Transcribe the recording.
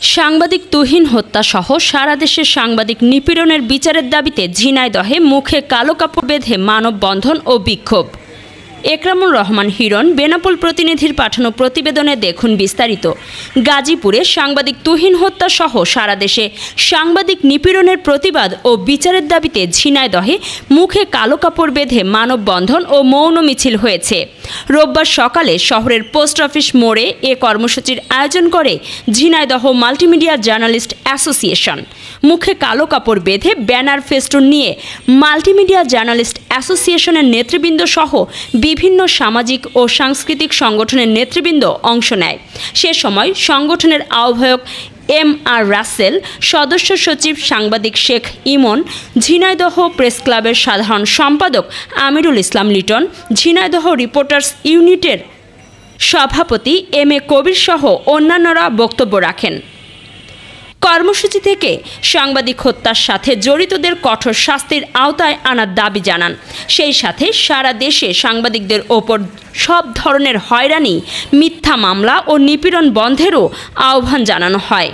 সাংবাদিক তুহিন হত্যাসহ সারা দেশের সাংবাদিক নিপীড়নের বিচারের দাবিতে ঝিনাইদহে মুখে কালো কাপড় বেঁধে মানববন্ধন ও বিক্ষোভ। একরামুর রহমান হিরণ, বেনাপোল প্রতিনিধির পাঠানো প্রতিবেদনে দেখুন বিস্তারিত। গাজীপুরে সাংবাদিক তুহিন হত্যাসহ সারা দেশে সাংবাদিক নিপীড়নের প্রতিবাদ ও বিচারের দাবিতে ঝিনাইদহে মুখে কালো কাপড় বেঁধে মানববন্ধন ও মৌন মিছিল হয়েছে। রোববার সকালে শহরের পোস্ট অফিস মোড়ে এ কর্মসূচির আয়োজন করে ঝিনাইদহ মাল্টিমিডিয়া জার্নালিস্ট অ্যাসোসিয়েশন। মুখে কালো কাপড় বেঁধে ব্যানার ফেস্টুন নিয়ে মাল্টিমিডিয়া জার্নালিস্ট অ্যাসোসিয়েশনের নেতৃবৃন্দ সহ বিভিন্ন সামাজিক ও সাংস্কৃতিক সংগঠনের নেতৃবৃন্দ অংশ নেয়। সে সময় সংগঠনের আহ্বায়ক এম.আর. রাসেল, সদস্য সচিব সাংবাদিক শেখ ইমন, ঝিনাইদহ প্রেস ক্লাবের সাধারণ সম্পাদক আমিরুল ইসলাম লিটন, ঝিনাইদহ রিপোর্টার্স ইউনিটের সভাপতি এম.এ. কবির সহ অন্যান্যরা বক্তব্য রাখেন। কর্মসূচি থেকে সাংবাদিক হত্যার সাথে জড়িতদের কঠোর শাস্তির আওতায় আনার দাবি জানান। সেই সাথে সারা দেশে সাংবাদিকদের ওপর সব ধরনের হয়রানি, মিথ্যা মামলা ও নিপীড়ন বন্ধেরও আহ্বান জানানো হয়।